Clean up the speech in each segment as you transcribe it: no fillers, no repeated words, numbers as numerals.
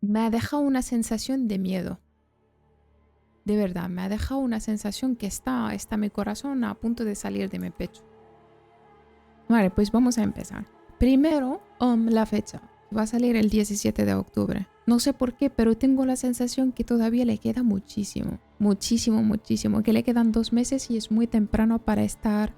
me ha dejado una sensación de miedo. De verdad, me ha dejado una sensación que está mi corazón a punto de salir de mi pecho. Vale, pues vamos a empezar. Primero, la fecha. Va a salir el 17 de octubre. No sé por qué, pero tengo la sensación que todavía le queda muchísimo. Muchísimo, muchísimo. Que le quedan 2 meses y es muy temprano para estar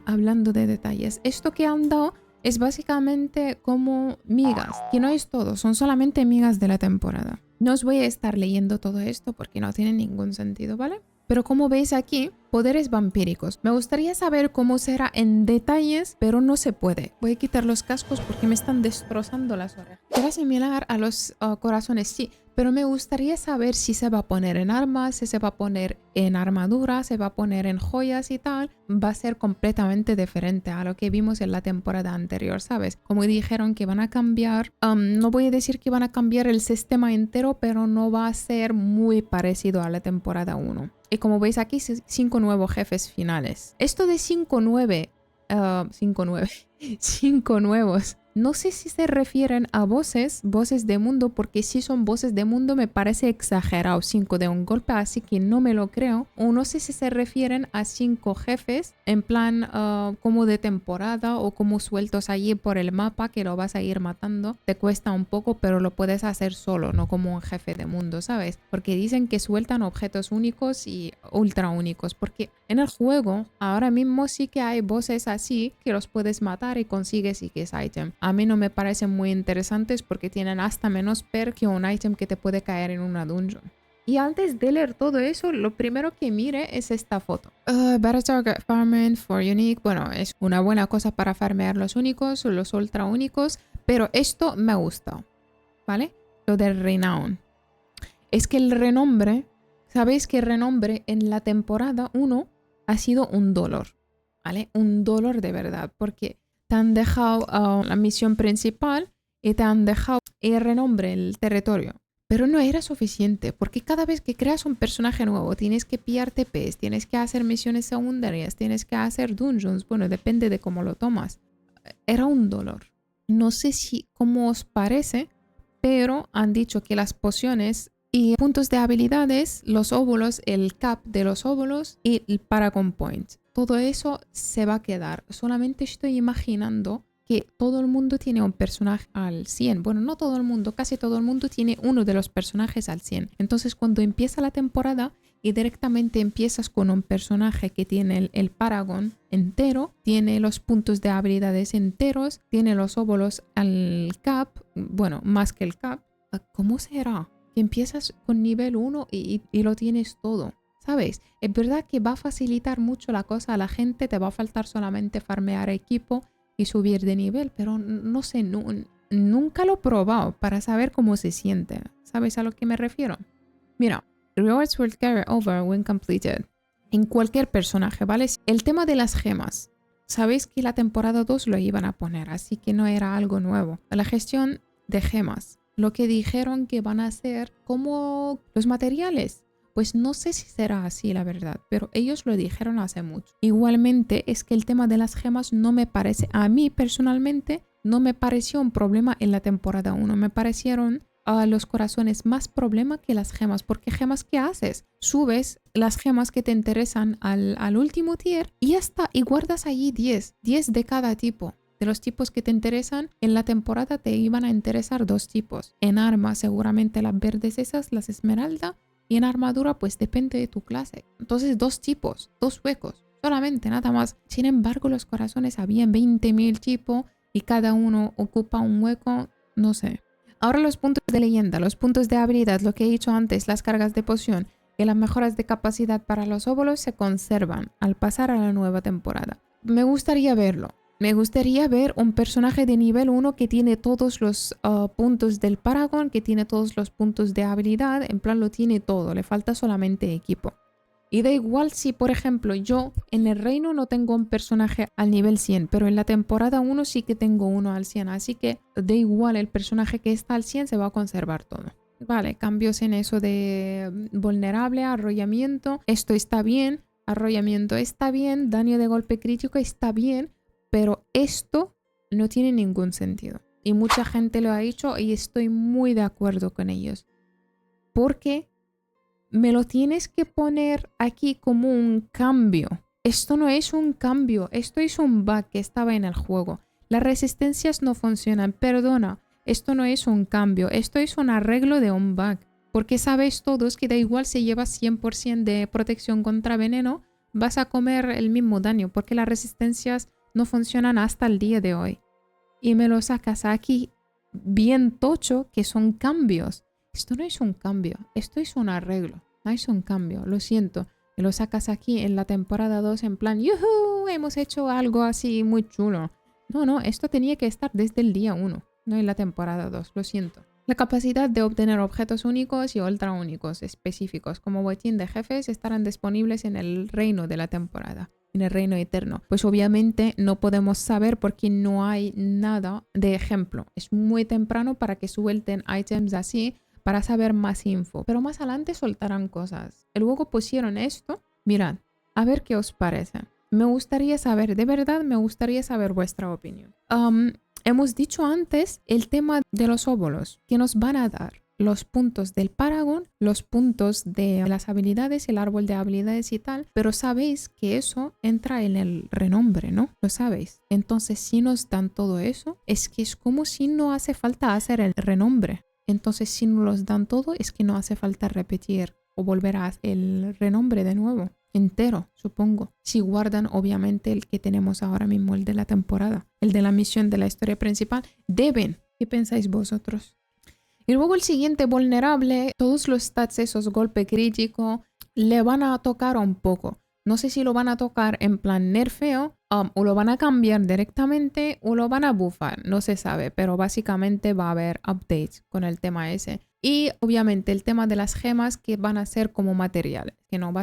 hablando de detalles. Esto que han dado es básicamente como migas. Que no es todo, son solamente migas de la temporada. No os voy a estar leyendo todo esto porque no tiene ningún sentido, ¿vale? Pero como veis aquí, poderes vampíricos. Me gustaría saber cómo será en detalles, pero no se puede. Voy a quitar los cascos porque me están destrozando las orejas. Será similar a los corazones, sí, pero me gustaría saber si se va a poner en armas, si se va a poner en armadura, se va a poner en joyas y tal. Va a ser completamente diferente a lo que vimos en la temporada anterior, ¿sabes? Como dijeron que van a cambiar, no voy a decir que van a cambiar el sistema entero, pero no va a ser muy parecido a la temporada 1. Y como veis aquí, 5 nuevos jefes finales. Esto de 5 nuevos. No sé si se refieren a voces de mundo, porque si son voces de mundo me parece exagerado 5 de un golpe, así que no me lo creo. O no sé si se refieren a 5 jefes en plan como de temporada o como sueltos allí por el mapa que lo vas a ir matando. Te cuesta un poco, pero lo puedes hacer solo, no como un jefe de mundo, ¿sabes? Porque dicen que sueltan objetos únicos y ultra únicos, porque en el juego ahora mismo sí que hay voces así que los puedes matar y consigues X item. A mí no me parecen muy interesantes porque tienen hasta menos perk que un item que te puede caer en una dungeon. Y antes de leer todo eso, lo primero que mire es esta foto. Better target farming for unique. Bueno, es una buena cosa para farmear los únicos o los ultra únicos, pero esto me gusta, ¿vale? Lo del renown. Es que el renombre, ¿sabéis que el renombre en la temporada 1 ha sido un dolor? ¿Vale? Un dolor de verdad, porque te han dejado la misión principal y te han dejado el renombre, el territorio. Pero no era suficiente, porque cada vez que creas un personaje nuevo tienes que pillar TPs, tienes que hacer misiones secundarias, tienes que hacer dungeons, bueno, depende de cómo lo tomas. Era un dolor. No sé si cómo os parece, pero han dicho que las pociones y puntos de habilidades, los óvulos, el cap de los óvulos y el Paragon Point. Todo eso se va a quedar. Solamente estoy imaginando que todo el mundo tiene un personaje al 100. Bueno, no todo el mundo, casi todo el mundo tiene uno de los personajes al 100. Entonces, cuando empieza la temporada y directamente empiezas con un personaje que tiene el Paragon entero, tiene los puntos de habilidades enteros, tiene los óvulos al cap, bueno, más que el cap, ¿cómo será? Que empiezas con nivel 1 y lo tienes todo, ¿sabes? Es verdad que va a facilitar mucho la cosa a la gente, te va a faltar solamente farmear equipo y subir de nivel, pero no sé, nunca lo he probado para saber cómo se siente. ¿Sabes a lo que me refiero? Mira, rewards will carry over when completed. En cualquier personaje, ¿vale? El tema de las gemas. Sabéis que la temporada 2 lo iban a poner, así que no era algo nuevo. La gestión de gemas. Lo que dijeron que van a hacer como los materiales. Pues no sé si será así, la verdad, pero ellos lo dijeron hace mucho. Igualmente es que el tema de las gemas no me parece, a mí personalmente, no me pareció un problema en la temporada 1. Me parecieron a los corazones más problema que las gemas, porque gemas, ¿qué haces? Subes las gemas que te interesan al último tier y ya está, y guardas allí 10 de cada tipo. De los tipos que te interesan, en la temporada te iban a interesar 2 tipos. En armas seguramente las verdes esas, las esmeralda, y en armadura pues depende de tu clase. Entonces 2 tipos, 2 huecos, solamente nada más. Sin embargo los corazones habían 20.000 tipos y cada uno ocupa un hueco, no sé. Ahora los puntos de leyenda, los puntos de habilidad, lo que he dicho antes, las cargas de poción y las mejoras de capacidad para los óvulos se conservan al pasar a la nueva temporada. Me gustaría verlo. Me gustaría ver un personaje de nivel 1 que tiene todos los puntos del Paragon, que tiene todos los puntos de habilidad, en plan lo tiene todo, le falta solamente equipo. Y da igual si, por ejemplo, yo en el reino no tengo un personaje al nivel 100, pero en la temporada 1 sí que tengo uno al 100, así que da igual, el personaje que está al 100 se va a conservar todo. Vale, cambios en eso de vulnerable, arrollamiento, esto está bien, arrollamiento está bien, daño de golpe crítico está bien, pero esto no tiene ningún sentido. Y mucha gente lo ha hecho y estoy muy de acuerdo con ellos. Porque me lo tienes que poner aquí como un cambio. Esto no es un cambio, esto es un bug que estaba en el juego. Las resistencias no funcionan, perdona, esto no es un cambio, esto es un arreglo de un bug. Porque sabéis todos que da igual si llevas 100% de protección contra veneno, vas a comer el mismo daño, porque las resistencias no funcionan hasta el día de hoy. Y me lo sacas aquí bien tocho, que son cambios. Esto no es un cambio, esto es un arreglo, no es un cambio, lo siento. Y lo sacas aquí en la temporada 2 en plan, ¡yuhu! Hemos hecho algo así muy chulo. No, esto tenía que estar desde el día 1, no en la temporada 2, lo siento. La capacidad de obtener objetos únicos y ultra únicos específicos como botín de jefes estarán disponibles en el reino de la temporada, en el reino eterno. Pues obviamente no podemos saber porque no hay nada de ejemplo. Es muy temprano para que suelten items así para saber más info. Pero más adelante soltarán cosas. Y luego pusieron esto. Mirad, a ver qué os parece. Me gustaría saber, de verdad me gustaría saber vuestra opinión. Hemos dicho antes el tema de los óvulos que nos van a dar los puntos del Paragon, los puntos de las habilidades, el árbol de habilidades y tal, pero sabéis que eso entra en el renombre, ¿no? Lo sabéis. Entonces, si nos dan todo eso, es que es como si no hace falta hacer el renombre. Entonces, si nos los dan todo, es que no hace falta repetir o volver a hacer el renombre de nuevo. Entero, supongo. Si guardan, obviamente, el que tenemos ahora mismo, el de la temporada, el de la misión de la historia principal, deben. ¿Qué pensáis vosotros? Y luego el siguiente vulnerable, todos los stats, esos golpe crítico, le van a tocar un poco. No sé si lo van a tocar en plan nerfeo, o lo van a cambiar directamente, o lo van a buffar, no se sabe, pero básicamente va a haber updates con el tema ese. Y obviamente el tema de las gemas que van a ser como material, que no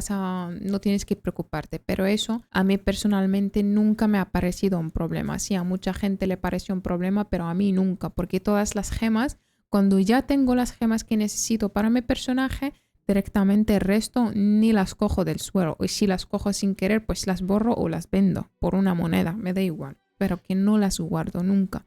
tienes que preocuparte, pero eso a mí personalmente nunca me ha parecido un problema. Sí, a mucha gente le pareció un problema, pero a mí nunca, porque todas las gemas, cuando ya tengo las gemas que necesito para mi personaje, directamente el resto ni las cojo del suelo. Y si las cojo sin querer, pues las borro o las vendo por una moneda, me da igual. Pero que no las guardo nunca.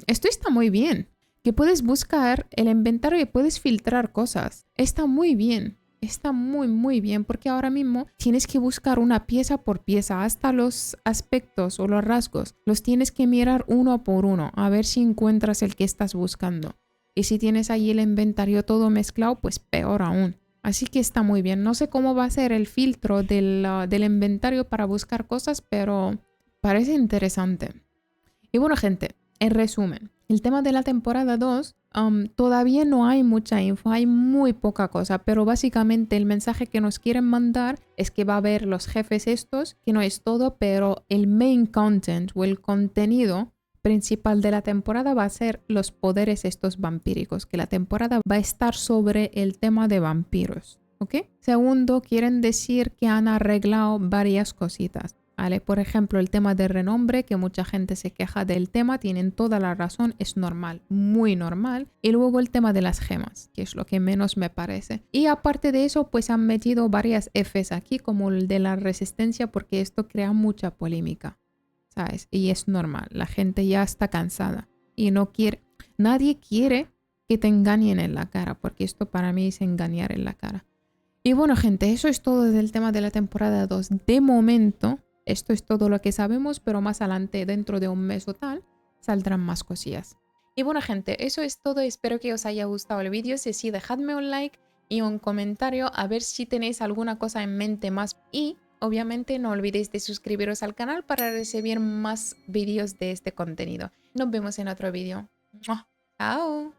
Esto está muy bien. Que puedes buscar el inventario y puedes filtrar cosas. Está muy bien. Está muy bien porque ahora mismo tienes que buscar una pieza por pieza, hasta los aspectos o los rasgos. Los tienes que mirar uno por uno a ver si encuentras el que estás buscando. Y si tienes ahí el inventario todo mezclado, pues peor aún. Así que está muy bien. No sé cómo va a ser el filtro del inventario para buscar cosas, pero parece interesante. Y bueno, gente, en resumen, el tema de la temporada 2, todavía no hay mucha info, hay muy poca cosa, pero básicamente el mensaje que nos quieren mandar es que va a haber los jefes estos, que no es todo, pero el main content o el contenido principal de la temporada va a ser los poderes estos vampíricos, que la temporada va a estar sobre el tema de vampiros, ¿ok? Segundo, quieren decir que han arreglado varias cositas, ¿vale? Por ejemplo, el tema de renombre, que mucha gente se queja del tema, tienen toda la razón, es normal, muy normal. Y luego el tema de las gemas, que es lo que menos me parece. Y aparte de eso, pues han metido varias Fs aquí, como el de la resistencia, porque esto crea mucha polémica, ¿sabes? Y es normal, la gente ya está cansada y no quiere, nadie quiere que te engañen en la cara, porque esto para mí es engañar en la cara. Y bueno, gente, eso es todo del tema de la temporada 2. De momento, esto es todo lo que sabemos, pero más adelante, dentro de un mes o tal, saldrán más cosillas. Y bueno, gente, eso es todo. Espero que os haya gustado el vídeo. Si sí, dejadme un like y un comentario a ver si tenéis alguna cosa en mente más. Y obviamente no olvidéis de suscribiros al canal para recibir más vídeos de este contenido. Nos vemos en otro vídeo. ¡Chao!